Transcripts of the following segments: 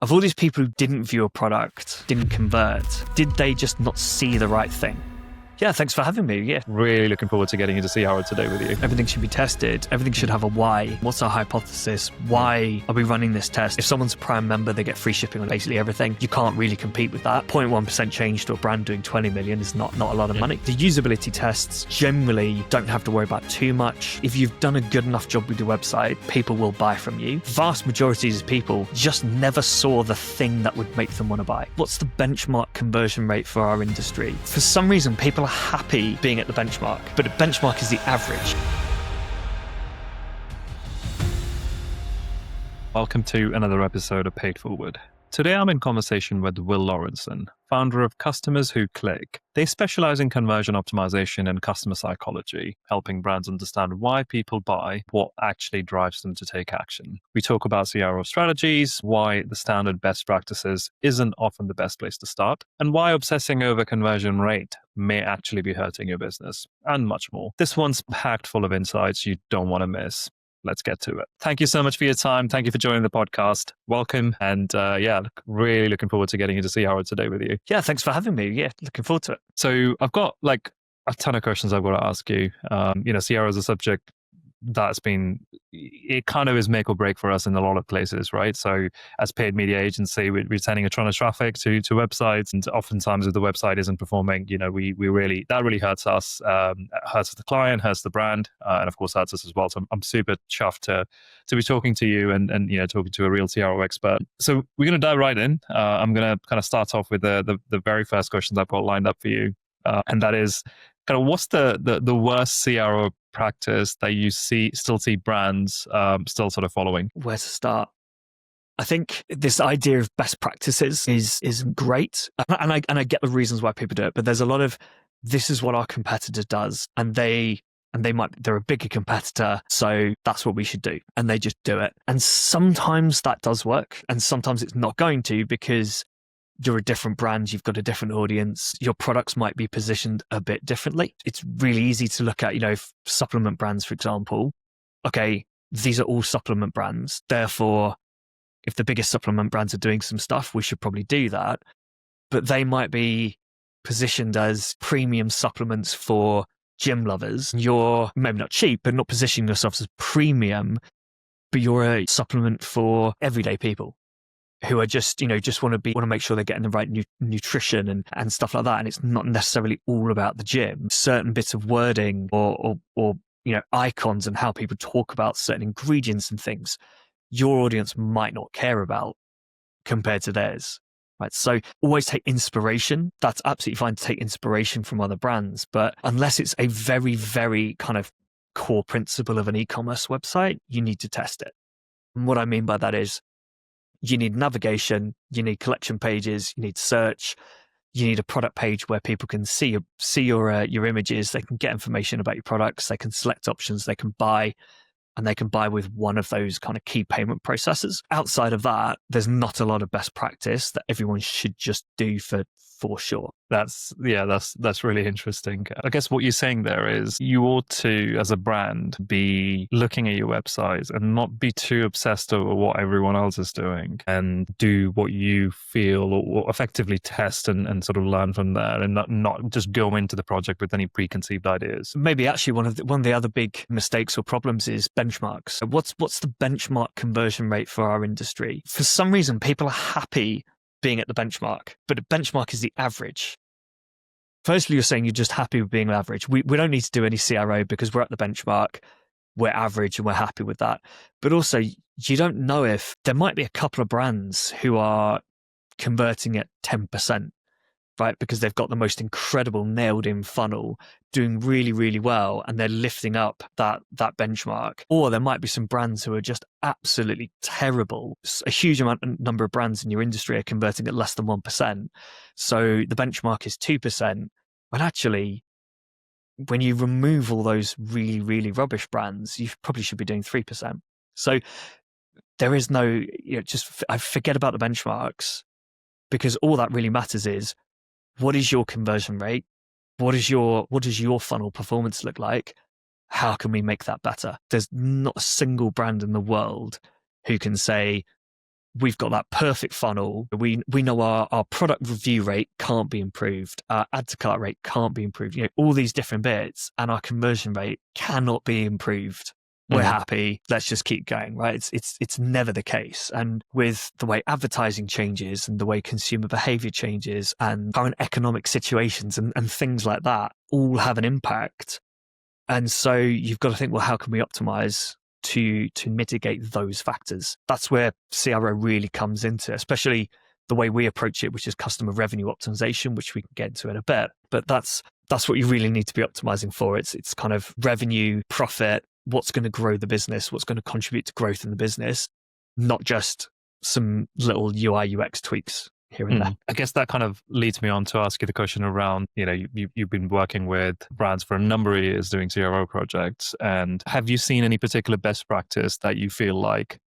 Of all these people who didn't view a product, didn't convert, did they just not see the right thing? Yeah, thanks for having me. Yeah. Really looking forward to getting into CRO today with you. Everything should be tested. Everything should have a why. What's our hypothesis? Why are we running this test? If someone's a Prime member, they get free shipping on basically everything. You can't really compete with that. 0.1% change to a brand doing 20 million is not a lot of money. The usability tests generally don't have to worry about too much. If you've done a good enough job with your website, people will buy from you. Vast majorities of people just never saw the thing that would make them want to buy. What's the benchmark conversion rate for our industry? For some reason, people are happy being at the benchmark, but the benchmark is the average. Welcome to another episode of Paid Forward. Today I'm in conversation with Will Laurenson, founder of Customers Who Click. They specialize in conversion optimization and customer psychology, helping brands understand why people buy, what actually drives them to take action. We talk about CRO strategies, why the standard best practices isn't often the best place to start, and why obsessing over conversion rate may actually be hurting your business, and much more. This one's packed full of insights you don't want to miss. Let's get to it. Thank you so much for your time. Thank you for joining the podcast. Welcome. And really looking forward to getting into CRO today with you. Yeah, thanks for having me. Yeah, looking forward to it. So I've got like a ton of questions I've got to ask you. CRO is a subject that's been, it kind of is make or break for us in a lot of places, right? So as paid media agency, we're sending a ton of traffic to websites, and oftentimes if the website isn't performing, we really, that really hurts us, hurts the client, hurts the brand, and of course hurts us as well. So I'm super chuffed to be talking to you and talking to a real CRO expert. So we're going to dive right in. I'm going to kind of start off with the very first questions I've got lined up for you. And that is kind of what's the worst CRO practice that you still see brands still sort of following? Where to start? I think this idea of best practices is great, and I get the reasons why people do it. But there's a lot of this is what our competitor does, and they're a bigger competitor, so that's what we should do, and they just do it. And sometimes that does work, and sometimes it's not going to, because you're a different brand, you've got a different audience, your products might be positioned a bit differently. It's really easy to look at, supplement brands, for example. Okay, these are all supplement brands. Therefore, if the biggest supplement brands are doing some stuff, we should probably do that. But they might be positioned as premium supplements for gym lovers. You're maybe not cheap, but not positioning yourself as premium, but you're a supplement for everyday people who are just want to make sure they're getting the right nutrition and stuff like that. And it's not necessarily all about the gym. Certain bits of wording or icons and how people talk about certain ingredients and things, your audience might not care about compared to theirs. Right. So always take inspiration. That's absolutely fine to take inspiration from other brands. But unless it's a very, very kind of core principle of an e-commerce website, you need to test it. And what I mean by that is, you need navigation, you need collection pages, you need search, you need a product page where people can see your images, they can get information about your products, they can select options, they can buy, and they can buy with one of those kind of key payment processes. Outside of that, there's not a lot of best practice that everyone should just do for sure. That's really interesting. I guess what you're saying there is you ought to, as a brand, be looking at your website and not be too obsessed over what everyone else is doing, and do what you feel, or effectively test and sort of learn from there, and not just go into the project with any preconceived ideas. Maybe actually one of the other big mistakes or problems is benchmarks. What's the benchmark conversion rate for our industry? For some reason, people are happy being at the benchmark, but the benchmark is the average. Firstly, you're saying you're just happy with being average. We don't need to do any CRO because we're at the benchmark, we're average, and we're happy with that. But also, you don't know if there might be a couple of brands who are converting at 10%, right? Because they've got the most incredible nailed in funnel, doing really, really well, and they're lifting up that benchmark. Or there might be some brands who are just absolutely terrible. A huge number of brands in your industry are converting at less than 1%. So the benchmark is 2%. But actually, when you remove all those really, really rubbish brands, you probably should be doing 3%. So there is no, I forget about the benchmarks, because all that really matters is, what is your conversion rate? What does your funnel performance look like? How can we make that better? There's not a single brand in the world who can say, we've got that perfect funnel. We know our product review rate can't be improved. Our add to cart rate can't be improved. All these different bits, and our conversion rate cannot be improved. We're happy. Let's just keep going, right? It's never the case. And with the way advertising changes and the way consumer behavior changes and current economic situations and things like that all have an impact. And so you've got to think, well, how can we optimize to mitigate those factors? That's where CRO really comes into, especially the way we approach it, which is customer revenue optimization, which we can get into in a bit. But that's what you really need to be optimizing for. It's kind of revenue, profit, what's going to grow the business, what's going to contribute to growth in the business, not just some little UI UX tweaks here and there. I guess that kind of leads me on to ask you the question around, you've been working with brands for a number of years doing CRO projects, and have you seen any particular best practice that you feel like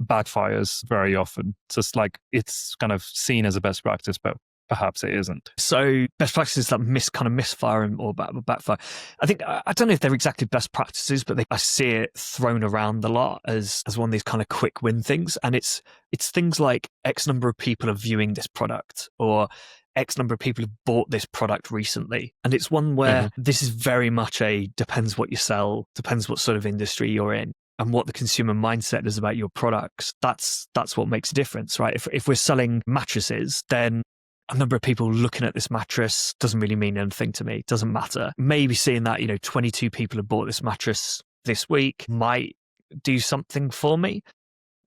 backfires very often? Just like it's kind of seen as a best practice, but perhaps it isn't. So best practices that misfire or backfire. I think, I don't know if they're exactly best practices, but I see it thrown around a lot as one of these kind of quick win things. And it's things like X number of people are viewing this product, or X number of people have bought this product recently. And it's one where this is very much depends what you sell, depends what sort of industry you're in, and what the consumer mindset is about your products. That's what makes a difference, right? If we're selling mattresses, then a number of people looking at this mattress doesn't really mean anything to me. It doesn't matter. Maybe seeing that, 22 people have bought this mattress this week might do something for me.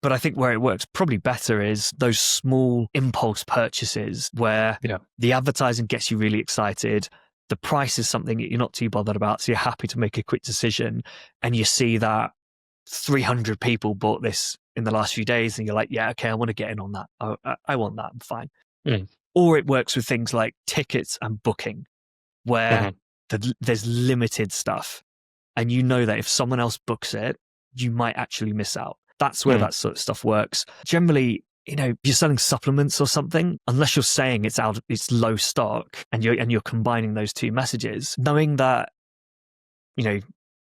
But I think where it works probably better is those small impulse purchases where the advertising gets you really excited. The price is something that you're not too bothered about, so you're happy to make a quick decision. And you see that 300 people bought this in the last few days, and you're like, yeah, okay, I want to get in on that. I want that. I'm fine. Or it works with things like tickets and booking, where there's limited stuff. And you know that if someone else books it, you might actually miss out. That's where that sort of stuff works. Generally, if you're selling supplements or something, unless you're saying it's low stock and you're combining those two messages, knowing that,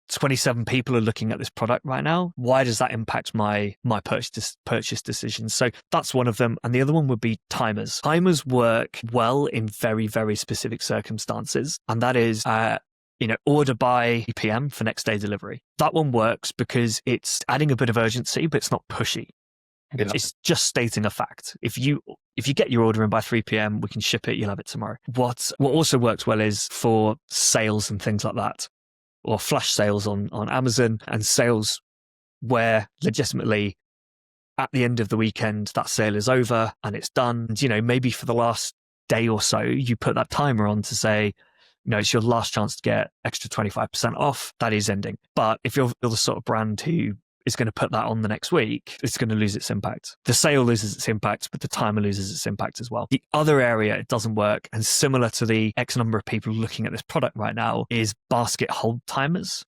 27 people are looking at this product right now, why does that impact my purchase decision? So that's one of them. And the other one would be timers. Timers work well in very, very specific circumstances. And that is, order by PM for next day delivery. That one works because it's adding a bit of urgency, but it's not pushy. It's just stating a fact. If you get your order in by 3 p.m, we can ship it, you'll have it tomorrow. What also works well is for sales and things like that, or flash sales on Amazon, and sales where legitimately at the end of the weekend, that sale is over and it's done. And, maybe for the last day or so, you put that timer on to say, it's your last chance to get extra 25% off. That is ending. But if you're the sort of brand who is going to put that on the next week, it's going to lose its impact. The sale loses its impact, but the timer loses its impact as well. The other area it doesn't work, and similar to the X number of people looking at this product right now, is basket hold timers,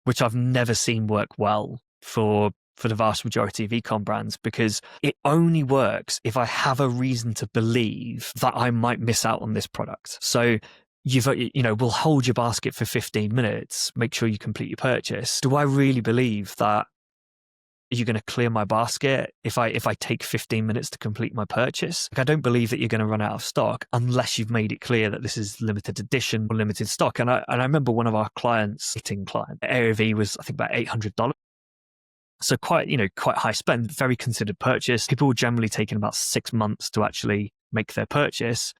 which I've never seen work well for the vast majority of e-com brands, because it only works if I have a reason to believe that I might miss out on this product. So we'll hold your basket for 15 minutes, make sure you complete your purchase. Do I really believe that you're going to clear my basket if I take 15 minutes to complete my purchase? I don't believe that you're going to run out of stock unless you've made it clear that this is limited edition or limited stock. And I remember one of our clients, area V was, I think, about $800. So quite high spend, very considered purchase. People were generally taking about 6 months to actually make their purchase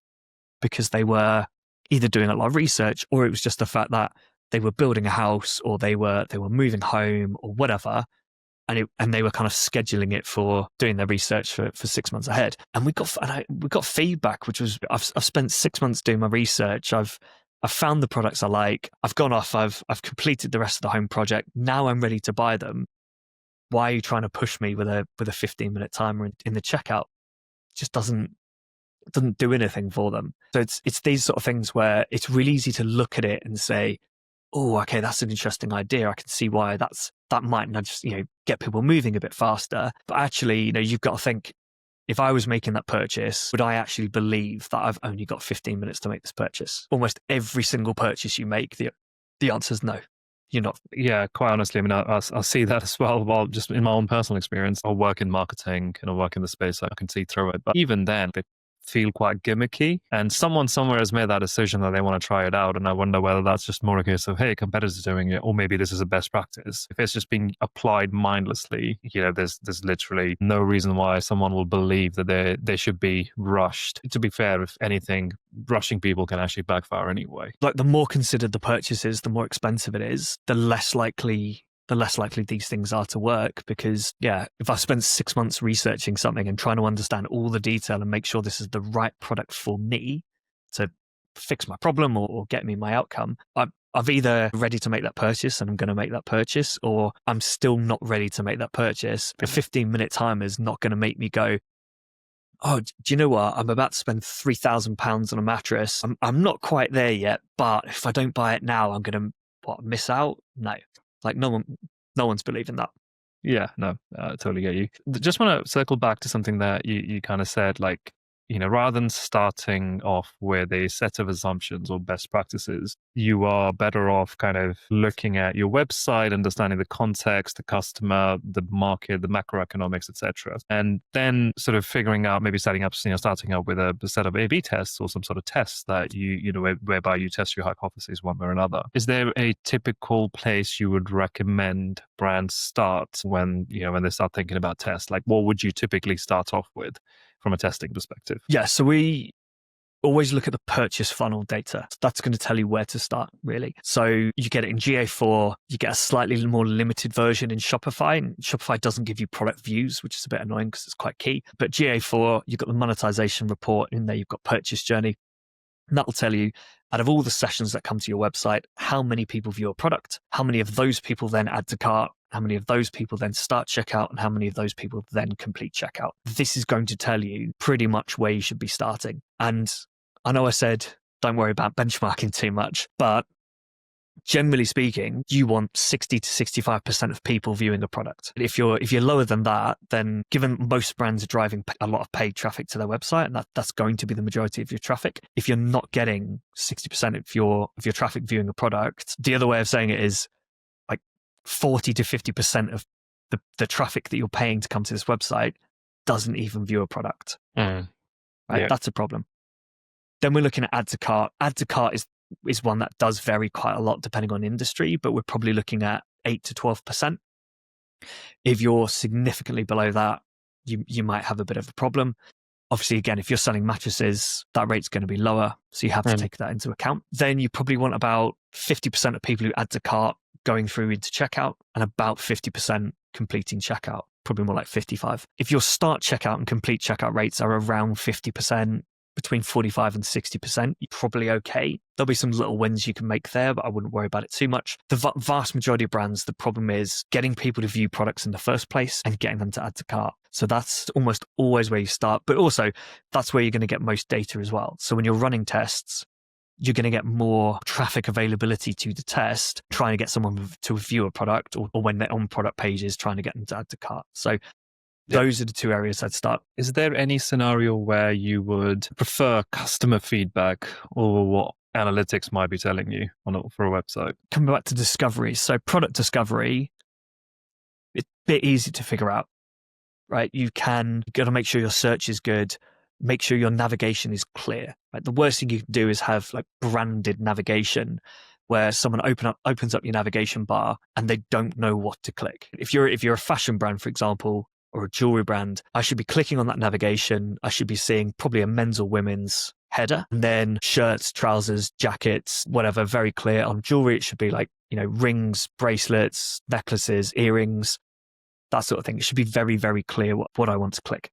because they were either doing a lot of research, or it was just the fact that they were building a house, or they were moving home, or whatever, and they were kind of scheduling it for doing their research for 6 months ahead. And we got feedback, which was, I've spent 6 months doing my research. I've found the products I like. I've gone off. I've completed the rest of the home project. Now I'm ready to buy them. Why are you trying to push me with a 15-minute timer in the checkout? It just doesn't do anything for them. So it's these sort of things where it's really easy to look at it and say, oh, okay, that's an interesting idea. I can see why that might nudge, get people moving a bit faster. But actually, you've got to think, if I was making that purchase, would I actually believe that I've only got 15 minutes to make this purchase? Almost every single purchase you make, the answer is no. you're not. Yeah, quite honestly, I mean, I see that as well. Well, just in my own personal experience, I work in marketing and I work in the space, so I can see through it. But even then, they feel quite gimmicky. And someone somewhere has made that decision that they want to try it out. And I wonder whether that's just more a case of, hey, competitors are doing it, or maybe this is a best practice. If it's just being applied mindlessly, there's literally no reason why someone will believe that they should be rushed. To be fair, if anything, rushing people can actually backfire anyway. Like, the more considered the purchase is, the more expensive it is, the less likely these things are to work. Because if I spent 6 months researching something and trying to understand all the detail and make sure this is the right product for me to fix my problem or get me my outcome, I'm either ready to make that purchase and I'm going to make that purchase, or I'm still not ready to make that purchase. A 15-minute timer is not going to make me go, oh, do you know what? I'm about to spend £3,000 on a mattress. I'm not quite there yet, but if I don't buy it now, I'm going to miss out? No. Like, no one's believing that. Yeah, no, I totally get you. Just want to circle back to something that you kind of said, like, rather than starting off with a set of assumptions or best practices, you are better off kind of looking at your website, understanding the context, the customer, the market, the macroeconomics, etc., and then sort of figuring out, maybe starting up with a set of A/B tests or some sort of tests that whereby you test your hypotheses one way or another. Is there a typical place you would recommend brands start when they start thinking about tests? Like, what would you typically start off with from a testing perspective? Yeah, so we always look at the purchase funnel data. That's going to tell you where to start, really. So you get it in GA4, you get a slightly more limited version in Shopify. And Shopify doesn't give you product views, which is a bit annoying because it's quite key. But GA4, you've got the monetization report in there, you've got purchase journey. And that will tell you, out of all the sessions that come to your website, how many people view a product, how many of those people then add to cart, how many of those people then start checkout, and how many of those people then complete checkout. This is going to tell you pretty much where you should be starting. And I know I said, don't worry about benchmarking too much, but generally speaking, you want 60 to 65% of people viewing a product. If you're lower than that, then given most brands are driving a lot of paid traffic to their website, and that's going to be the majority of your traffic, if you're not getting 60% of your traffic viewing a product, the other way of saying it is like 40 to 50% of the traffic that you're paying to come to this website doesn't even view a product. Right? Yeah. That's a problem. Then we're looking at add to cart. Add to cart is one that does vary quite a lot depending on industry, but we're probably looking at 8 to 12%. If you're significantly below that, you might have a bit of a problem. Obviously, again, if you're selling mattresses, that rate's going to be lower, so you have to take that into account. Then you probably want about 50% of people who add to cart going through into checkout, and about 50% completing checkout, probably more like 55. If your start checkout and complete checkout rates are around 50%, between 45 and 60%, you're probably okay. There'll be some little wins you can make there, but I wouldn't worry about it too much. The vast majority of brands, the problem is getting people to view products in the first place and getting them to add to cart. So that's almost always where you start, but also that's where you're going to get most data as well. So when you're running tests, you're going to get more traffic availability to the test, trying to get someone to view a product, or when they're on product pages, trying to get them to add to cart. So those are the two areas I'd start. Is there any scenario where you would prefer customer feedback over what analytics might be telling you for a website? Coming back to discovery. So product discovery, it's a bit easy to figure out, right? You've got to make sure your search is good, make sure your navigation is clear. Right? The worst thing you can do is have like branded navigation where someone opens up your navigation bar and they don't know what to click. If you're a fashion brand, for example, or a jewelry brand, I should be clicking on that navigation. I should be seeing probably a men's or women's header, and then shirts, trousers, jackets, whatever, very clear. On jewelry, it should be like, rings, bracelets, necklaces, earrings, that sort of thing. It should be very, very clear what I want to click.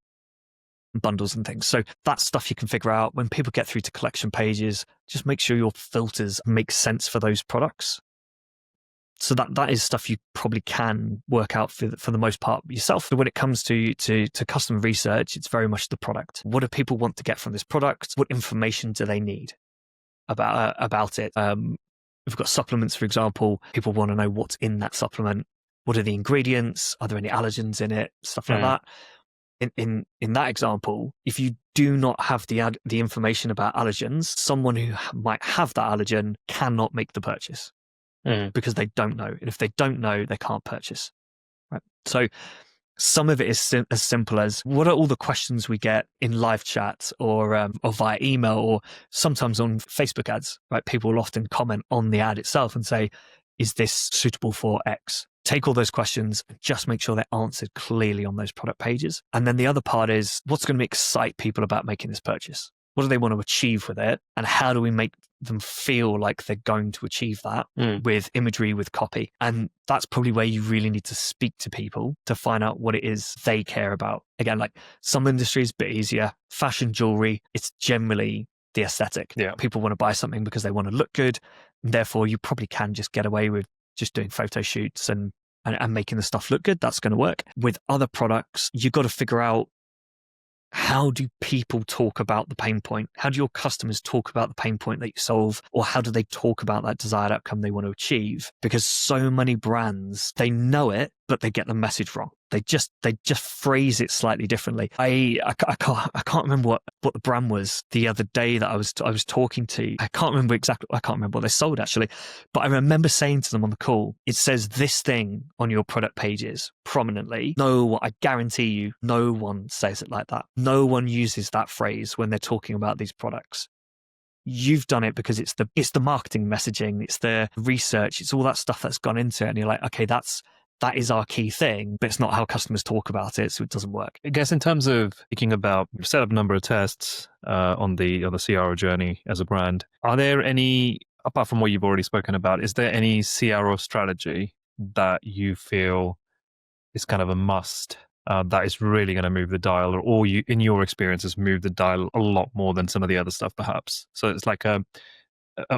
Bundles and things. So that's stuff you can figure out. When people get through to collection pages, just make sure your filters make sense for those products. So that is stuff you probably can work out for the most part yourself. But when it comes to customer research, it's very much the product. What do people want to get from this product? What information do they need about it? If we've got supplements, for example, people want to know what's in that supplement. What are the ingredients? Are there any allergens in it? Stuff like that. In that example, if you do not have the information about allergens, someone who might have that allergen cannot make the purchase. because they don't know. And if they don't know, they can't purchase. Right. So some of it is as simple as, what are all the questions we get in live chat or via email or sometimes on Facebook ads, right? People will often comment on the ad itself and say, is this suitable for X? Take all those questions and just make sure they're answered clearly on those product pages. And then the other part is, what's going to excite people about making this purchase? What do they want to achieve with it? And how do we make them feel like they're going to achieve that with imagery, with copy? And that's probably where you really need to speak to people to find out what it is they care about. Again, like some industries, a bit easier. Fashion, jewelry, it's generally the aesthetic. Yeah. People want to buy something because they want to look good. And therefore, you probably can just get away with just doing photo shoots and making the stuff look good. That's going to work. With other products, you've got to figure out, how do people talk about the pain point? How do your customers talk about the pain point that you solve? Or how do they talk about that desired outcome they want to achieve? Because so many brands, they know it, but they get the message wrong. They just phrase it slightly differently. I can't remember what the brand was the other day that I was talking to. I can't remember what they sold actually, but I remember saying to them on the call, it says this thing on your product pages prominently. No, I guarantee you, no one says it like that. No one uses that phrase when they're talking about these products. You've done it because it's the marketing messaging, it's the research, it's all that stuff that's gone into it, and you're like, okay, that is our key thing, but it's not how customers talk about it, so it doesn't work. I guess in terms of thinking about set up a number of tests on the CRO journey as a brand, are there any, apart from what you've already spoken about, is there any CRO strategy that you feel is kind of a must that is really going to move the dial, or you, in your experience, has moved the dial a lot more than some of the other stuff, perhaps? So it's like a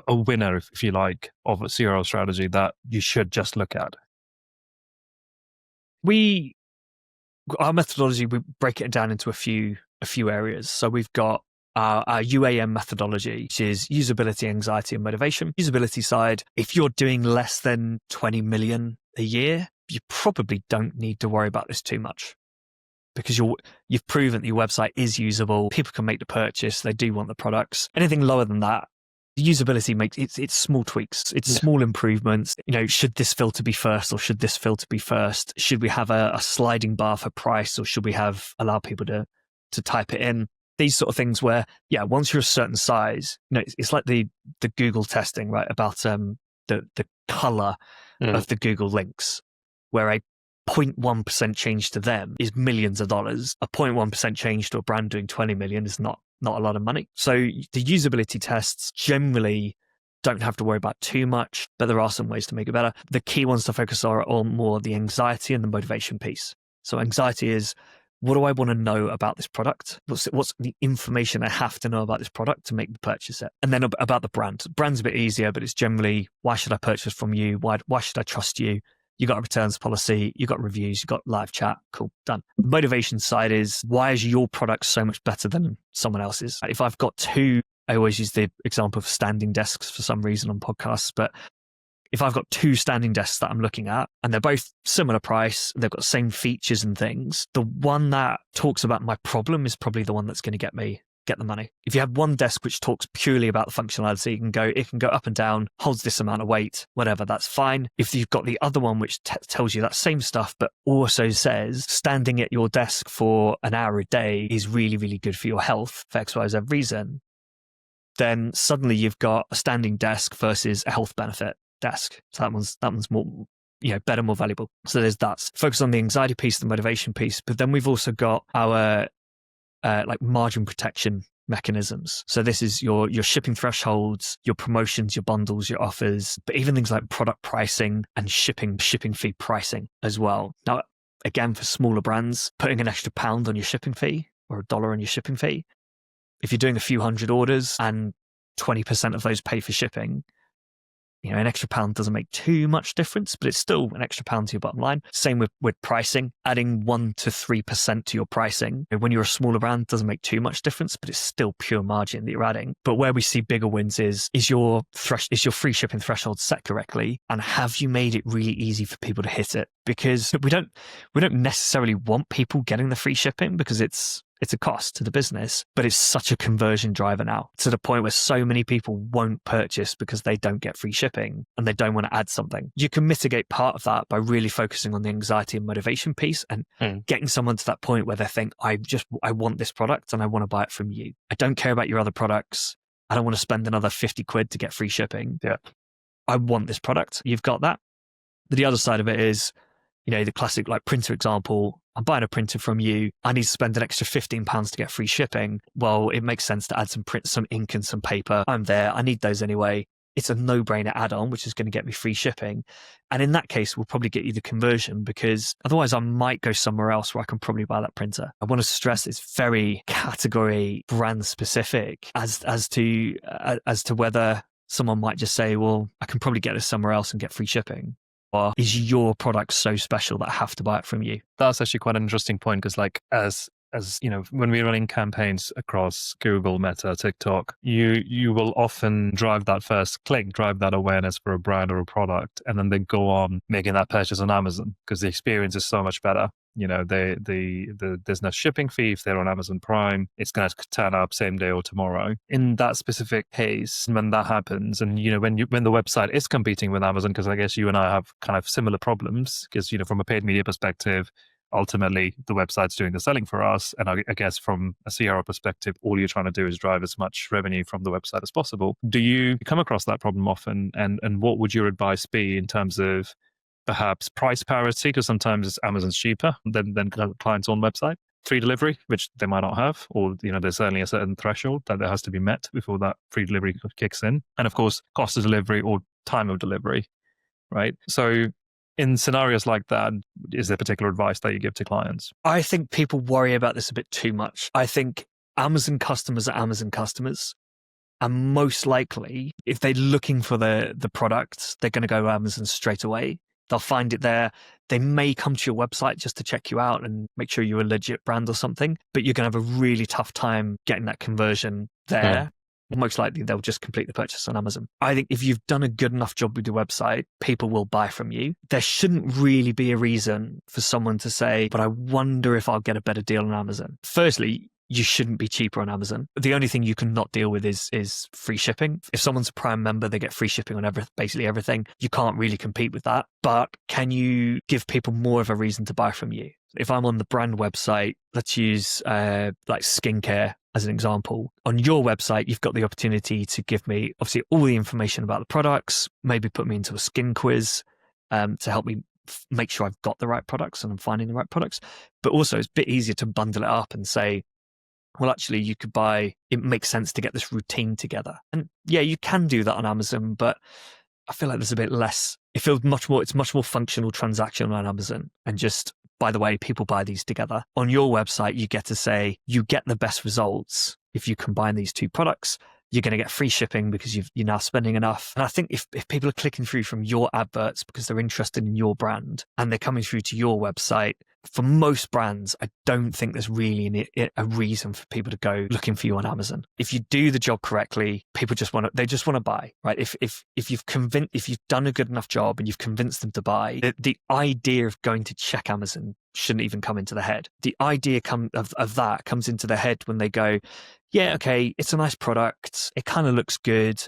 winner, if you like, of a CRO strategy that you should just look at. Our methodology, we break it down into a few areas. So we've got our UAM methodology, which is usability, anxiety, and motivation. Usability side, if you're doing less than 20 million a year, you probably don't need to worry about this too much, because you've proven that your website is usable. People can make the purchase. They do want the products. Anything lower than that, the usability makes it's small tweaks. It's small improvements. Should this filter be first or should this filter be first? Should we have a sliding bar for price, or should we allow people to type it in? These sort of things where, once you're a certain size, it's like the Google testing, right? About the color of the Google links, where a 0.1% change to them is millions of dollars. A 0.1% change to a brand doing 20 million is not a lot of money. So the usability tests generally don't have to worry about too much, but there are some ways to make it better. The key ones to focus are on more the anxiety and the motivation piece. So anxiety is, what do I want to know about this product? What's the information I have to know about this product to make the purchase it? And then about the brand. Brand's a bit easier, but it's generally, why should I purchase from you? Why should I trust you? You got a returns policy, you got reviews, you got live chat, cool, done. The motivation side is, why is your product so much better than someone else's? If I've got two, I always use the example of standing desks for some reason on podcasts, but if I've got two standing desks that I'm looking at and they're both similar price, they've got the same features and things, the one that talks about my problem is probably the one that's going to get the money. If you have one desk which talks purely about the functionality, it can go up and down, holds this amount of weight, whatever, that's fine. If you've got the other one which tells you that same stuff, but also says standing at your desk for an hour a day is really, really good for your health for XYZ reason, then suddenly you've got a standing desk versus a health benefit desk. So that one's more, better, more valuable. So there's that. Focus on the anxiety piece, the motivation piece, but then we've also got our like margin protection mechanisms. So this is your shipping thresholds, your promotions, your bundles, your offers, but even things like product pricing and shipping fee pricing as well. Now, again, for smaller brands, putting an extra £1 on your shipping fee or $1 on your shipping fee, if you're doing a few hundred orders and 20% of those pay for shipping, an extra £1 doesn't make too much difference, but it's still an extra £1 to your bottom line. Same with pricing, adding 1 to 3% to your pricing. When you're a smaller brand, doesn't make too much difference, but it's still pure margin that you're adding. But where we see bigger wins is your free shipping threshold set correctly, and have you made it really easy for people to hit it? Because we don't necessarily want people getting the free shipping because it's It's a cost to the business, but it's such a conversion driver now, to the point where so many people won't purchase because they don't get free shipping and they don't want to add something. You can mitigate part of that by really focusing on the anxiety and motivation piece and getting someone to that point where they think, I want this product and I want to buy it from you. I don't care about your other products. I don't want to spend another 50 quid to get free shipping. Yeah. I want this product. You've got that. But the other side of it is, the classic like printer example. I'm buying a printer from you. I need to spend an extra £15 to get free shipping. Well, it makes sense to add some ink and some paper. I'm there. I need those anyway. It's a no-brainer add-on, which is going to get me free shipping. And in that case, we'll probably get you the conversion, because otherwise I might go somewhere else where I can probably buy that printer. I want to stress it's very category brand specific as to whether someone might just say, well, I can probably get this somewhere else and get free shipping. Or is your product so special that I have to buy it from you? That's actually quite an interesting point, because like as when we're running campaigns across Google, Meta, TikTok, you will often drive that first click, drive that awareness for a brand or a product, and then they go on making that purchase on Amazon because the experience is so much better. There's no shipping fee if they're on Amazon Prime. It's going to turn up same day or tomorrow. In that specific case, when that happens, and when the website is competing with Amazon, because I guess you and I have kind of similar problems, because from a paid media perspective, ultimately the website's doing the selling for us, and I guess from a CRO perspective, all you're trying to do is drive as much revenue from the website as possible. Do you come across that problem often, and what would your advice be in terms of perhaps price parity, because sometimes Amazon's cheaper than clients' own website, free delivery, which they might not have, or there's certainly a certain threshold that has to be met before that free delivery kicks in, and of course cost of delivery or time of delivery, right? So in scenarios like that, is there particular advice that you give to clients? I think people worry about this a bit too much. I think Amazon customers are Amazon customers. And most likely, if they're looking for the products, they're going to go to Amazon straight away. They'll find it there. They may come to your website just to check you out and make sure you're a legit brand or something, but you're going to have a really tough time getting that conversion there. Most likely, they'll just complete the purchase on Amazon. I think if you've done a good enough job with your website, people will buy from you. There shouldn't really be a reason for someone to say, but I wonder if I'll get a better deal on Amazon. Firstly, you shouldn't be cheaper on Amazon. The only thing you can not deal with is free shipping. If someone's a Prime member, they get free shipping on basically everything. You can't really compete with that. But can you give people more of a reason to buy from you? If I'm on the brand website, let's use like skincare as an example. On your website, you've got the opportunity to give me obviously all the information about the products, maybe put me into a skin quiz to help me make sure I've got the right products and I'm finding the right products. But also it's a bit easier to bundle it up and say, well, actually, you could it makes sense to get this routine together. And yeah, you can do that on Amazon, but I feel like there's a bit less, it's much more functional transactional on Amazon. And just, by the way, people buy these together. On your website, you get to say, you get the best results if you combine these two products. You're going to get free shipping because you're now spending enough. And I think if people are clicking through from your adverts because they're interested in your brand and they're coming through to your website, for most brands, I don't think there's really a reason for people to go looking for you on Amazon. If you do the job correctly, people just want to buy, right? If you've done a good enough job and you've convinced them to buy, the idea of going to check Amazon shouldn't even come into the head. The idea of that comes into the head when they go, yeah, okay, it's a nice product. It kind of looks good.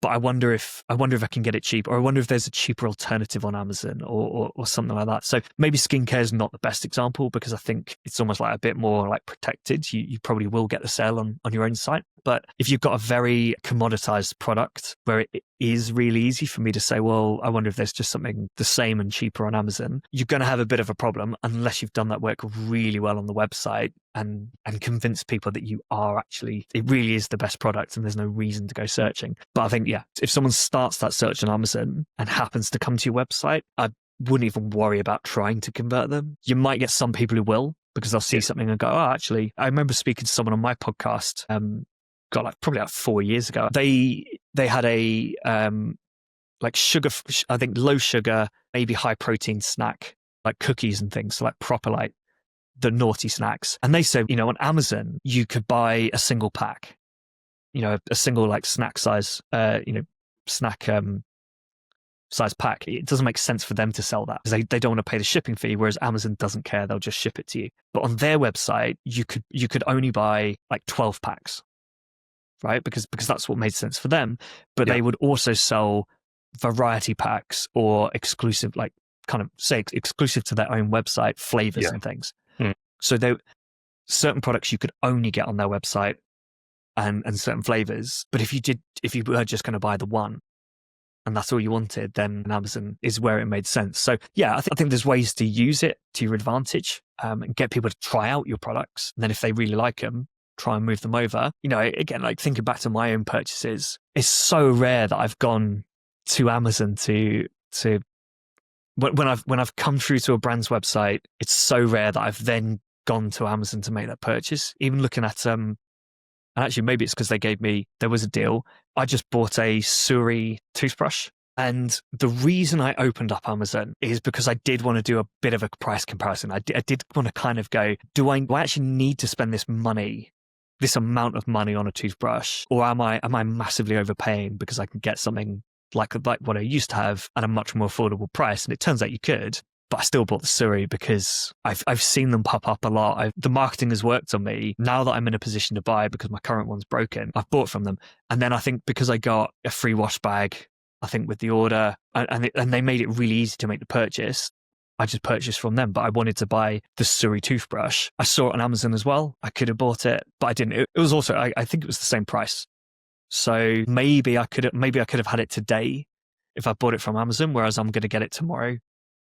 But I wonder if I can get it cheap, or I wonder if there's a cheaper alternative on Amazon or something like that. So maybe skincare is not the best example because I think it's almost like a bit more like protected. You probably will get the sale on your own site. But if you've got a very commoditized product where it is really easy for me to say, well, I wonder if there's just something the same and cheaper on Amazon, you're going to have a bit of a problem unless you've done that work really well on the website and convince people that you are actually, it really is the best product and there's no reason to go searching. But I think, yeah, if someone starts that search on Amazon and happens to come to your website, I wouldn't even worry about trying to convert them. You might get some people who will because they'll see something and go, oh, actually, I remember speaking to someone on my podcast, probably 4 years ago. They had a like sugar, I think low sugar, maybe high protein snack, like cookies and things, so like proper like the naughty snacks. And they said, on Amazon, you could buy a single pack, a single like snack size, snack size pack. It doesn't make sense for them to sell that because they don't want to pay the shipping fee, whereas Amazon doesn't care. They'll just ship it to you. But on their website, you could only buy like 12 packs, right? Because that's what made sense for them. But they would also sell variety packs or exclusive, like kind of say exclusive to their own website flavors and things. So certain products you could only get on their website and certain flavors. But if you were just going to buy the one and that's all you wanted, then Amazon is where it made sense. So yeah, I think there's ways to use it to your advantage and get people to try out your products. And then if they really like them, try and move them over. You know, again, like thinking back to my own purchases, it's so rare that I've gone to Amazon to when I've come through to a brand's website, it's so rare that I've then gone to Amazon to make that purchase. Even looking at and actually maybe it's because there was a deal. I just bought a Suri toothbrush. And the reason I opened up Amazon is because I did want to do a bit of a price comparison. I did want to kind of go, do I actually need to spend this amount of money on a toothbrush? Or am I massively overpaying because I can get something like what I used to have at a much more affordable price? And it turns out you could. But I still bought the Suri because I've seen them pop up a lot. The marketing has worked on me. Now that I'm in a position to buy because my current one's broken, I've bought from them. And then I think because I got a free wash bag, I think with the order, and they made it really easy to make the purchase, I just purchased from them. But I wanted to buy the Suri toothbrush. I saw it on Amazon as well. I could have bought it, but I didn't. It was also, I think it was the same price. So maybe I could have had it today if I bought it from Amazon, whereas I'm going to get it tomorrow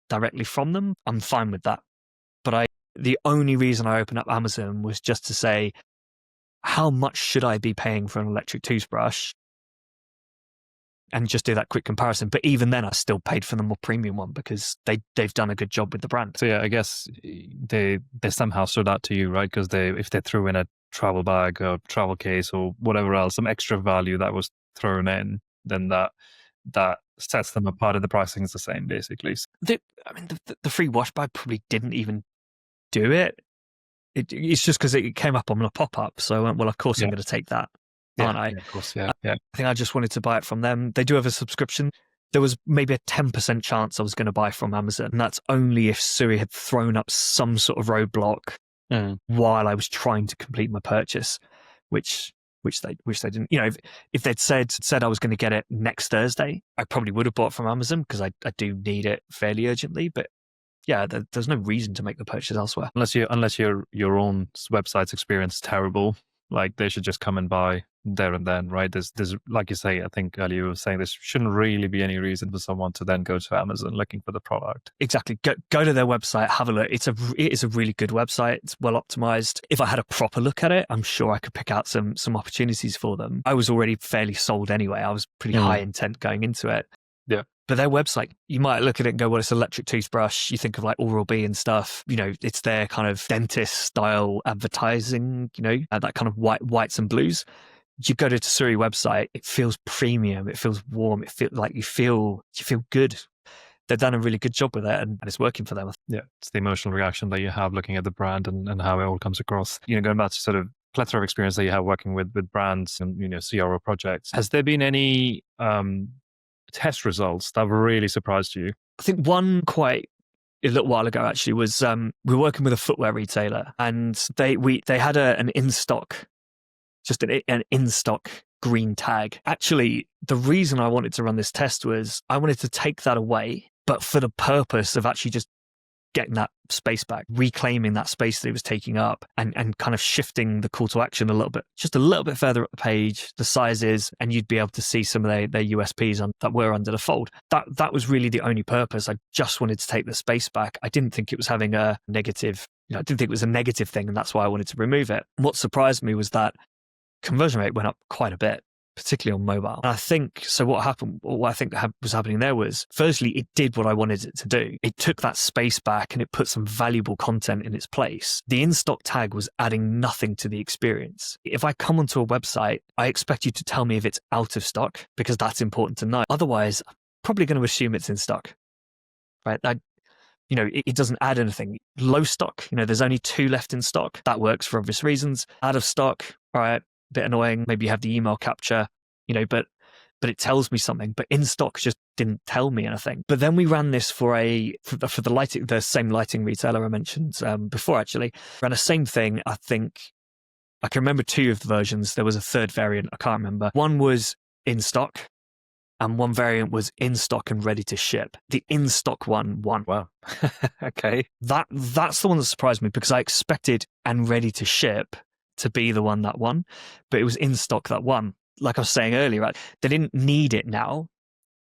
directly from them. I'm fine with that. But the only reason I opened up Amazon was just to say, how much should I be paying for an electric toothbrush? And just do that quick comparison. But even then, I still paid for the more premium one because they've done a good job with the brand. So yeah, I guess they somehow stood out to you, right? Because if they threw in a travel bag or travel case or whatever else, some extra value that was thrown in, then that sets them apart, and the pricing is the same, basically. The free wash bag probably didn't even do it. It's just because it came up on a pop-up. So I went, well, of course I'm going to take that, aren't I? Yeah, of course, yeah. I think I just wanted to buy it from them. They do have a subscription. There was maybe a 10% chance I was going to buy from Amazon. And that's only if Suri had thrown up some sort of roadblock while I was trying to complete my purchase, which they didn't. You know, if they'd said I was going to get it next Thursday, I probably would have bought from Amazon because I do need it fairly urgently. But yeah, there's no reason to make the purchase elsewhere. Unless your own website's experience is terrible, like they should just come and buy there and then, right? There's like you say, I think earlier you were saying there shouldn't really be any reason for someone to then go to Amazon looking for the product. Exactly. Go to their website, have a look. It is a really good website. It's well optimized. If I had a proper look at it, I'm sure I could pick out some opportunities for them. I was already fairly sold anyway. I was pretty high intent going into it. Yeah. But their website, you might look at it and go, well, it's an electric toothbrush. You think of like Oral-B and stuff. You know, it's their kind of dentist style advertising, you know, that kind of whites and blues. You go to the Suri website, it feels premium, it feels warm, it feels like you feel good. They've done a really good job with it and it's working for them. Yeah, it's the emotional reaction that you have looking at the brand and how it all comes across. You know, going back to sort of plethora of experience that you have working with brands and, you know, CRO projects, has there been any test results that really surprised you? I think one quite a little while ago actually was we were working with a footwear retailer and they had an in-stock, just an in-stock green tag. Actually, the reason I wanted to run this test was I wanted to take that away, but for the purpose of actually just getting that space back, reclaiming that space that it was taking up and kind of shifting the call to action just a little bit further up the page, the sizes, and you'd be able to see some of their USPs that were under the fold. That was really the only purpose. I just wanted to take the space back. I didn't think it was having a negative, I didn't think it was a negative thing, and that's why I wanted to remove it. What surprised me was that conversion rate went up quite a bit, particularly on mobile. And I think, so what I think was happening there was, firstly, it did what I wanted it to do. It took that space back and it put some valuable content in its place. The in-stock tag was adding nothing to the experience. If I come onto a website, I expect you to tell me if it's out of stock, because that's important to know. Otherwise, I'm probably going to assume it's in stock, right? It doesn't add anything. Low stock, there's only 2 left in stock. That works for obvious reasons. Out of stock, all right, bit annoying. Maybe you have the email capture, but but it tells me something. But in stock just didn't tell me anything. But then we ran this for the same lighting retailer I mentioned before, actually. Ran the same thing. I think I can remember 2 of the versions. There was a third variant. I can't remember. One was in stock, and one variant was in stock and ready to ship. The in stock one won. Wow. Okay. That's the one that surprised me, because I expected and ready to ship to be the one that won, but it was in stock that won. Like I was saying earlier, right? They didn't need it now,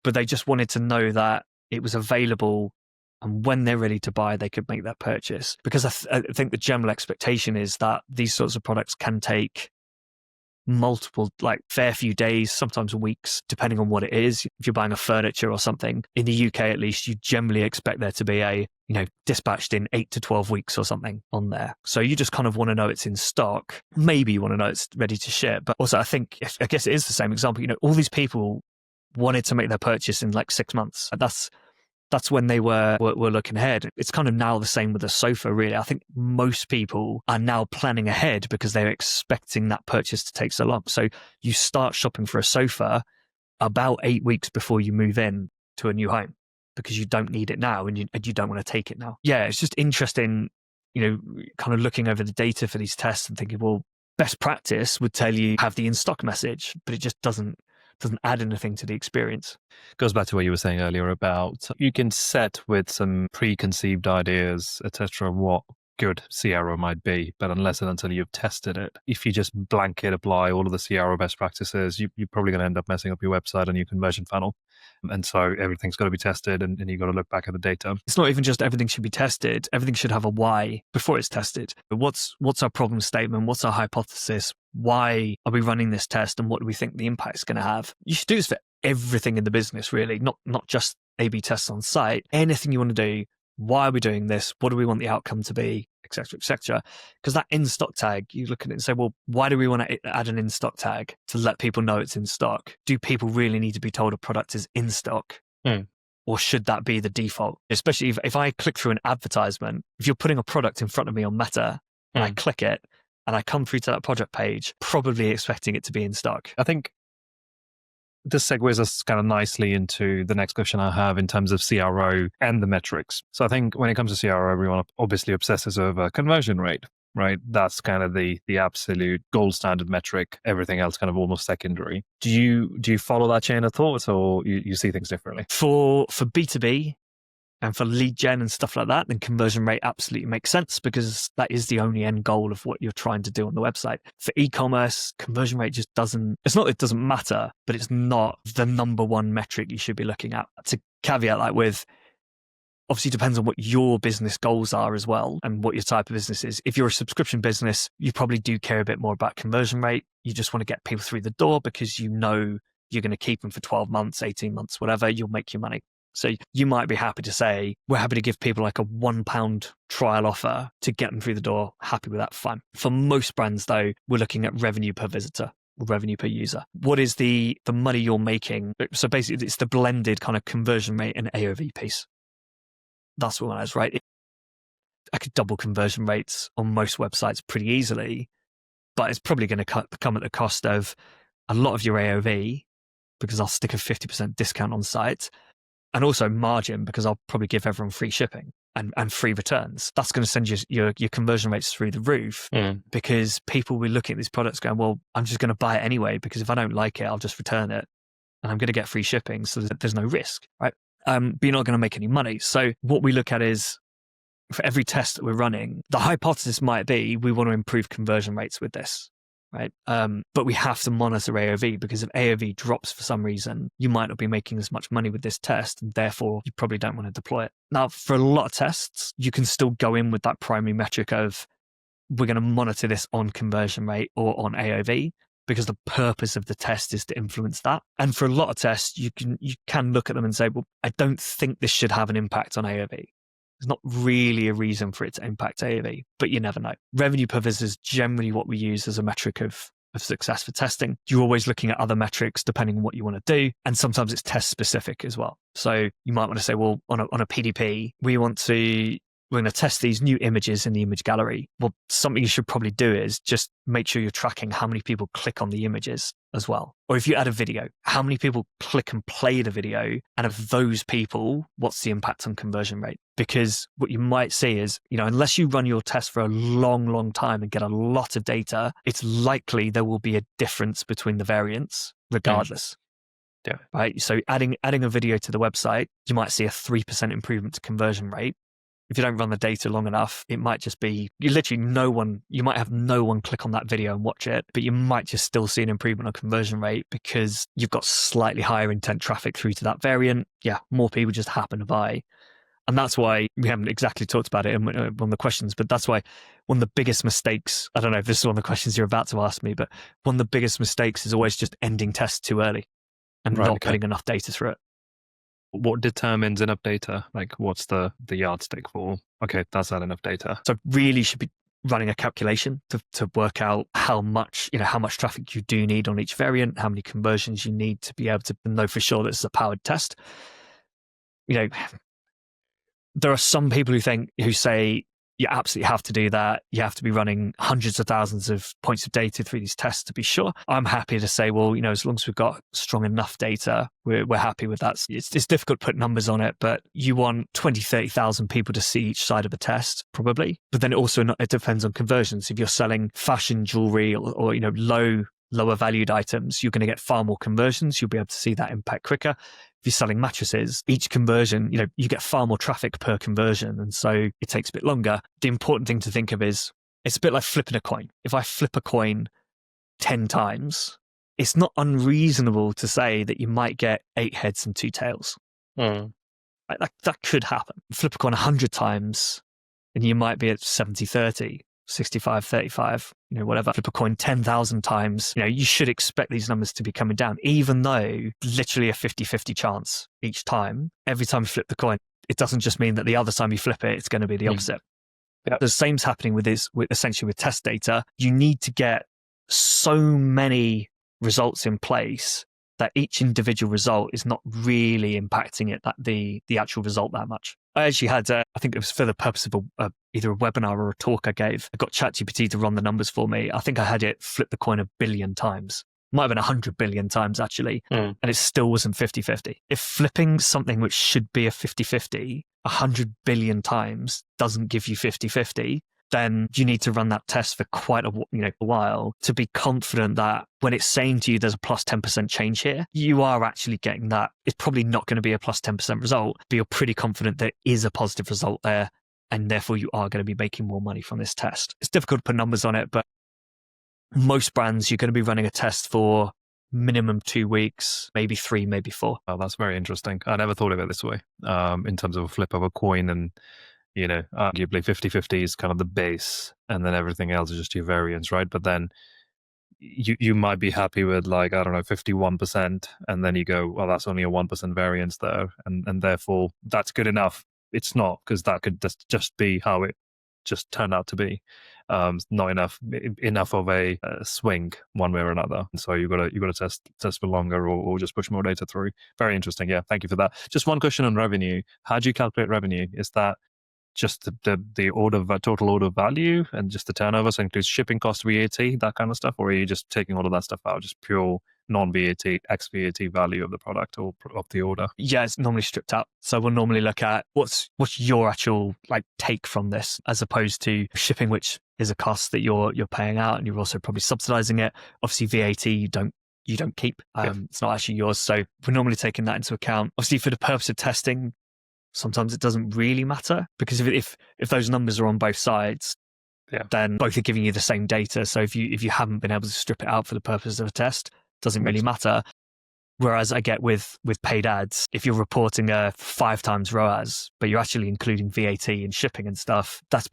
but they just wanted to know that it was available, and when they're ready to buy, they could make that purchase. Because I think the general expectation is that these sorts of products can take multiple, like fair few days, sometimes weeks, depending on what it is. If you're buying a furniture or something, in the UK at least, you generally expect there to be a, dispatched in 8 to 12 weeks or something on there. So you just kind of want to know it's in stock. Maybe you want to know it's ready to ship. But also, I guess it is the same example. All these people wanted to make their purchase in like 6 months. That's when they were looking ahead. It's kind of now the same with the sofa, really. I think most people are now planning ahead because they're expecting that purchase to take so long. So you start shopping for a sofa about 8 weeks before you move in to a new home, because you don't need it now and you don't want to take it now. Yeah, it's just interesting, kind of looking over the data for these tests and thinking, well, best practice would tell you have the in-stock message, but it just doesn't add anything to the experience. Goes back to what you were saying earlier about you can set with some preconceived ideas, etc., what good CRO might be, but unless and until you've tested it, if you just blanket apply all of the CRO best practices, you're probably going to end up messing up your website and your conversion funnel. And so everything's got to be tested, and you've got to look back at the data. It's not even just everything should be tested. Everything should have a why before it's tested. What's our problem statement? What's our hypothesis? Why are we running this test, and what do we think the impact is going to have? You should do this for everything in the business, really, not just A/B tests on site. Anything you want to do, why are we doing this? What do we want the outcome to be, etc., etc. Because that in-stock tag, you look at it and say, well, why do we want to add an in-stock tag to let people know it's in stock? Do people really need to be told a product is in stock? Or should that be the default? Especially if I click through an advertisement, if you're putting a product in front of me on Meta and I click it and I come through to that project page, probably expecting it to be in stock. I think this segues us kind of nicely into the next question I have in terms of CRO and the metrics. So I think when it comes to CRO, everyone obviously obsesses over conversion rate, right? That's kind of the absolute gold standard metric. Everything else kind of almost secondary. Do you follow that chain of thought, or you see things differently? For B2B and for lead gen and stuff like that, then conversion rate absolutely makes sense, because that is the only end goal of what you're trying to do on the website. For e-commerce, conversion rate just it's not that it doesn't matter, but it's not the number one metric you should be looking at. To caveat that with, obviously depends on what your business goals are as well and what your type of business is. If you're a subscription business, you probably do care a bit more about conversion rate. You just want to get people through the door because you know you're going to keep them for 12 months, 18 months, whatever, you'll make your money. So you might be happy to say, we're happy to give people like a £1 trial offer to get them through the door. Happy with that, fine. For most brands though, we're looking at revenue per visitor, revenue per user. What is the money you're making? So basically it's the blended kind of conversion rate and AOV piece. That's what I was right. I could double conversion rates on most websites pretty easily, but it's probably going to come at the cost of a lot of your AOV, because I'll stick a 50% discount on site, and also margin, because I'll probably give everyone free shipping and free returns. That's going to send your conversion rates through the roof, because people will be looking at these products going, well, I'm just going to buy it anyway, because if I don't like it, I'll just return it and I'm going to get free shipping. So there's no risk, right? But you're not going to make any money. So what we look at is, for every test that we're running, the hypothesis might be we want to improve conversion rates with this, right? But we have to monitor AOV, because if AOV drops for some reason, you might not be making as much money with this test, and therefore you probably don't want to deploy it. Now, for a lot of tests, you can still go in with that primary metric of, we're going to monitor this on conversion rate or on AOV, because the purpose of the test is to influence that. And for a lot of tests, you can look at them and say, well, I don't think this should have an impact on AOV. There's not really a reason for it to impact AOV, but you never know. Revenue per visit is generally what we use as a metric of success for testing. You're always looking at other metrics depending on what you want to do. And sometimes it's test specific as well. So you might want to say, well, on a PDP, we want to we're going to test these new images in the image gallery. Well, something you should probably do is just make sure you're tracking how many people click on the images as well. Or if you add a video, how many people click and play the video? And of those people, what's the impact on conversion rate? Because what you might see is, unless you run your test for a long, long time and get a lot of data, it's likely there will be a difference between the variants regardless. Yeah. Right. So adding a video to the website, you might see a 3% improvement to conversion rate. If you don't run the data long enough, it might just be you might have no one click on that video and watch it, but you might just still see an improvement on conversion rate because you've got slightly higher intent traffic through to that variant. Yeah, more people just happen to buy. And that's why we haven't exactly talked about it in one of the questions, but that's why one of the biggest mistakes, I don't know if this is one of the questions you're about to ask me, but one of the biggest mistakes is always just ending tests too early and not putting enough data through it. What determines enough data? Like what's the yardstick for, okay, that's not enough data? So really should be running a calculation to work out how much traffic you do need on each variant, how many conversions you need to be able to know for sure that it's a powered test. There are some people who say you absolutely have to do that. You have to be running hundreds of thousands of points of data through these tests to be sure. I'm happy to say, well, as long as we've got strong enough data, we're happy with that. It's difficult to put numbers on it, but you want 20, 30,000 people to see each side of a test, probably. But then it depends on conversions. If you're selling fashion jewelry or lower valued items, you're going to get far more conversions. You'll be able to see that impact quicker. If you're selling mattresses, each conversion, you get far more traffic per conversion. And so it takes a bit longer. The important thing to think of is it's a bit like flipping a coin. If I flip a coin 10 times, it's not unreasonable to say that you might get 8 heads and 2 tails. That could happen. Flip a coin 100 times and you might be at 70-30. 65-35, whatever. Flip a coin 10,000 times, you should expect these numbers to be coming down, even though literally a 50-50 chance each time. Every time you flip the coin, it doesn't just mean that the other time you flip it, it's going to be the opposite. Yep. The same's happening essentially with test data. You need to get so many results in place that each individual result is not really impacting the actual result that much. I actually had, I think it was for the purpose of either a webinar or a talk I gave. I got ChatGPT to run the numbers for me. I think I had it flip the coin 1 billion times. Might have been 100 billion times actually. And it still wasn't 50-50. If flipping something which should be a 50-50 100 billion times doesn't give you 50-50, then you need to run that test for quite a while to be confident that when it's saying to you there's a plus 10% change here, you are actually getting that. It's probably not going to be a plus 10% result, but you're pretty confident there is a positive result there, and therefore you are going to be making more money from this test. It's difficult to put numbers on it, but most brands, you're going to be running a test for minimum 2 weeks, maybe 3, maybe 4. Oh, that's very interesting. I never thought of it this way, in terms of a flip of a coin and arguably 50-50 is kind of the base and then everything else is just your variance, right? But then you might be happy with 51%, and then you go, well, that's only a 1% variance there, and therefore that's good enough. It's not, because that could just be how it just turned out to be. Not enough of a swing one way or another. And so you got to test for longer or just push more data through. Very interesting. Yeah, thank you for that. Just one question on revenue. How do you calculate revenue? Is that just the total order value and just the turnover, so includes shipping cost, VAT, that kind of stuff, or are you just taking all of that stuff out, just pure non-VAT, ex-VAT value of the product or of the order? Yeah, it's normally stripped out. So we'll normally look at what's your actual take from this, as opposed to shipping, which is a cost that you're paying out, and you're also probably subsidizing it. Obviously, VAT you don't keep. It's not actually yours. So we're normally taking that into account. Obviously, for the purpose of testing, sometimes it doesn't really matter, because if those numbers are on both sides, then both are giving you the same data. So if you haven't been able to strip it out for the purpose of a test, it doesn't really matter. Whereas I get with paid ads, if you're reporting a 5 times ROAS, but you're actually including VAT and shipping and stuff, that's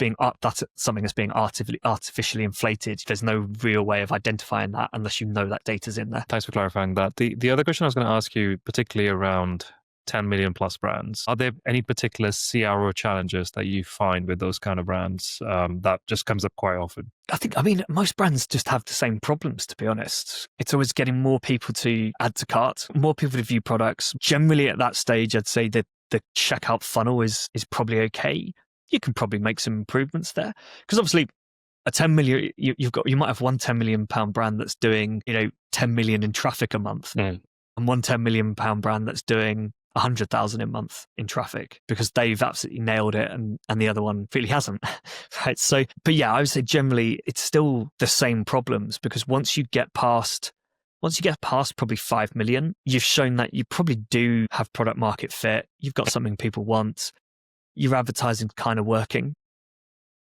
something that's being artificially inflated. There's no real way of identifying that unless you know that data's in there. Thanks for clarifying that. The other question I was going to ask you, particularly around 10 million plus brands, are there any particular CRO challenges that you find with those kind of brands that just comes up quite often? I mean, most brands just have the same problems, to be honest. It's always getting more people to add to cart, more people to view products. Generally at that stage, I'd say that the checkout funnel is probably okay. you can probably make some improvements there. Because obviously a 10 million, you might have one 10 million pound brand that's doing, 10 million in traffic a month, and one 10 million pound brand that's doing 100,000 a month in traffic because they've absolutely nailed it and the other one really hasn't. Right. So, but yeah, I would say generally it's still the same problems, because once you get past probably 5 million, you've shown that you probably do have product market fit. You've got something people want. Your advertising kind of working.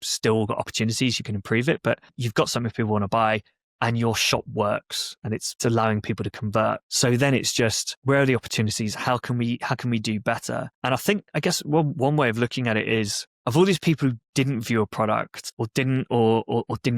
Still got opportunities, you can improve it, but you've got something people want to buy and your shop works and it's allowing people to convert. So then it's just, where are the opportunities? How can we do better? And I guess one way of looking at it is, of all these people who didn't view a product or didn't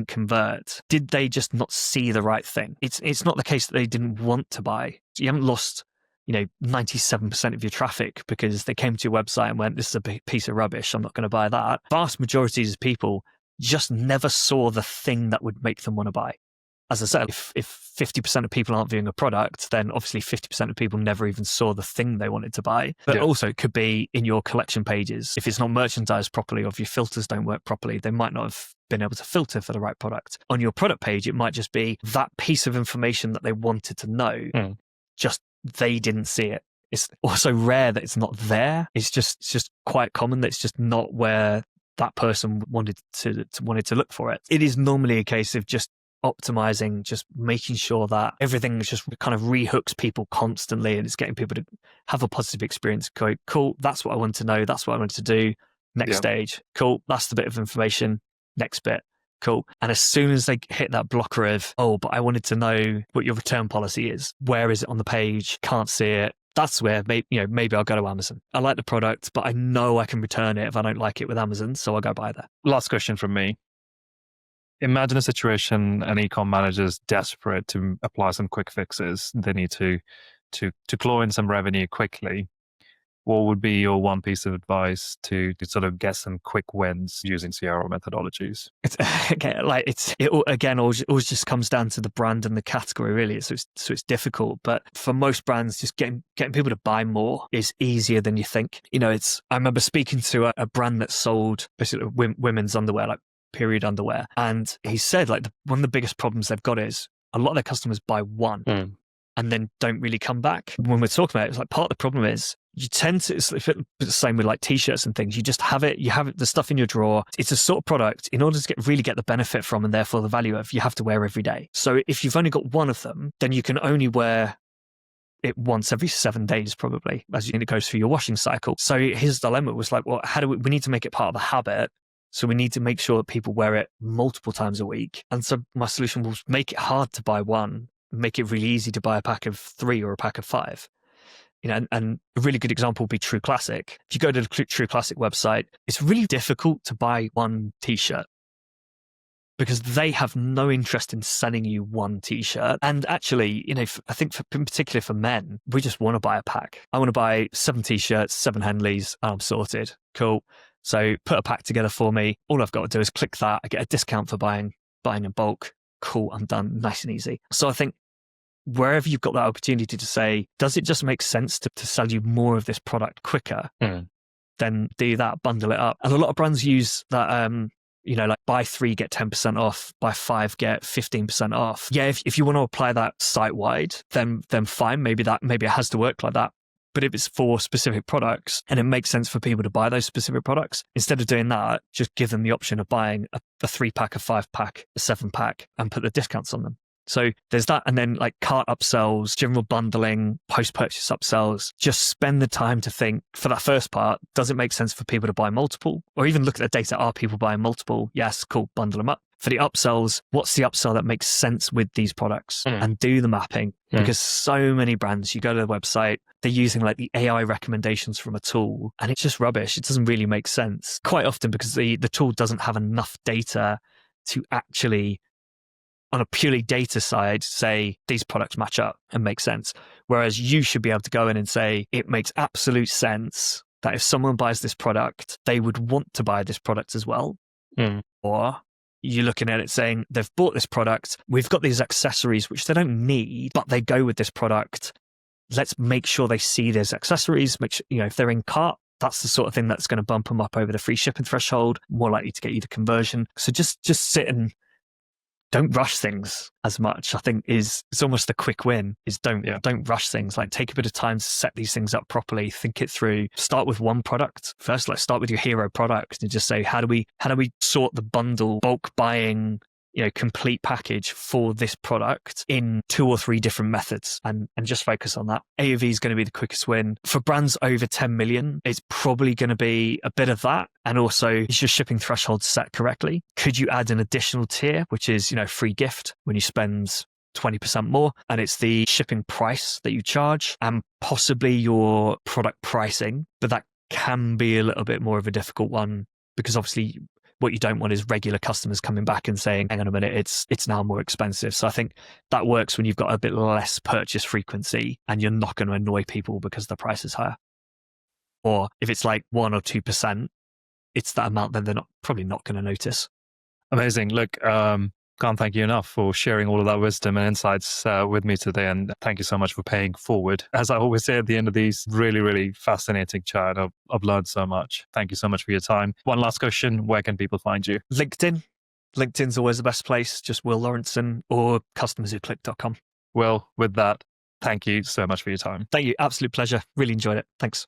convert, did they just not see the right thing? It's not the case that they didn't want to buy. You haven't lost 97% of your traffic because they came to your website and went, this is a big piece of rubbish, I'm not going to buy that. Vast majorities of people just never saw the thing that would make them want to buy. As I said, if 50% of people aren't viewing a product, then obviously 50% of people never even saw the thing they wanted to buy. But also it could be in your collection pages. If it's not merchandised properly or if your filters don't work properly, they might not have been able to filter for the right product. On your product page, it might just be that piece of information that they wanted to know, just they didn't see it. It's also rare that it's not there. It's just quite common that it's just not where that person wanted to look for it. It is normally a case of just optimizing, just making sure that everything just kind of rehooks people constantly and it's getting people to have a positive experience. Go, cool, that's what I want to know. That's what I wanted to do. Next stage. Cool, that's the bit of information. Next bit. Cool. And as soon as they hit that blocker of, but I wanted to know what your return policy is. Where is it on the page? Can't see it. That's where maybe I'll go to Amazon. I like the product, but I know I can return it if I don't like it with Amazon, so I'll go buy that. Last question from me. Imagine a situation an e-com manager is desperate to apply some quick fixes. They need to claw in some revenue quickly. What would be your one piece of advice to sort of get some quick wins using CRO methodologies? It always just comes down to the brand and the category, really. So it's difficult, but for most brands, just getting people to buy more is easier than you think. I remember speaking to a brand that sold basically women's underwear, like period underwear, and he said one of the biggest problems they've got is a lot of their customers buy one and then don't really come back. When we're talking about it, it's like part of the problem is you tend to, it's the same with like t-shirts and things. You just have it, the stuff in your drawer. It's a sort of product in order to really get the benefit from and therefore the value of, you have to wear every day. So if you've only got one of them, then you can only wear it once every 7 days, probably, as it goes through your washing cycle. So his dilemma was like, well, how do we need to make it part of the habit. So we need to make sure that people wear it multiple times a week. And so my solution was make it hard to buy one, make it really easy to buy a pack of 3 or a pack of 5. And a really good example would be True Classic. If you go to the True Classic website, it's really difficult to buy one t-shirt because they have no interest in selling you one t-shirt. And actually, I think in particular for men, we just want to buy a pack. I want to buy 7 t-shirts, 7 Henleys, and I'm sorted. Cool. So put a pack together for me. All I've got to do is click that. I get a discount for buying in bulk. Cool, I'm done. Nice and easy. So I think wherever you've got that opportunity to say, does it just make sense to sell you more of this product quicker? Then do that, bundle it up. And a lot of brands use that, like buy 3, get 10% off, buy 5, get 15% off. Yeah, if you want to apply that site-wide, then fine. Maybe it has to work like that. But if it's for specific products and it makes sense for people to buy those specific products, instead of doing that, just give them the option of buying a 3-pack, a 5-pack, a 7-pack, and put the discounts on them. So there's that. And then like cart upsells, general bundling, post-purchase upsells. Just spend the time to think for that first part, does it make sense for people to buy multiple? Or even look at the data, are people buying multiple? Yes, cool, bundle them up. For the upsells, what's the upsell that makes sense with these products? And do the mapping. Because so many brands, you go to the website, they're using like the AI recommendations from a tool and it's just rubbish. It doesn't really make sense. Quite often because the tool doesn't have enough data to actually, on a purely data side, say these products match up and make sense. Whereas you should be able to go in and say, it makes absolute sense that if someone buys this product, they would want to buy this product as well. Or you're looking at it saying, they've bought this product, we've got these accessories which they don't need, but they go with this product. Let's make sure they see those accessories. Make sure, if they're in cart, that's the sort of thing that's going to bump them up over the free shipping threshold, more likely to get you the conversion. So just sit and don't rush things as much. I think it's almost the quick win is don't rush things. Like take a bit of time to set these things up properly, think it through. Start with one product first. Like start with your hero product and just say, how do we sort the bundle, bulk buying, complete package for this product in 2 or 3 different methods and just focus on that. AOV is going to be the quickest win. For brands over 10 million, it's probably going to be a bit of that. And also, is your shipping threshold set correctly? Could you add an additional tier, which is, free gift when you spend 20% more, and it's the shipping price that you charge and possibly your product pricing, but that can be a little bit more of a difficult one because obviously what you don't want is regular customers coming back and saying, hang on a minute, it's now more expensive. So I think that works when you've got a bit less purchase frequency and you're not going to annoy people because the price is higher. Or if it's like 1 or 2%, it's that amount, then they're probably not going to notice. Amazing. Look, can't thank you enough for sharing all of that wisdom and insights with me today. And thank you so much for paying forward. As I always say at the end of these, really, really fascinating chat. I've learned so much. Thank you so much for your time. One last question. Where can people find you? LinkedIn. LinkedIn's always the best place. Just Will Laurenson or customerswhoclick.com. Well, with that, thank you so much for your time. Thank you. Absolute pleasure. Really enjoyed it. Thanks.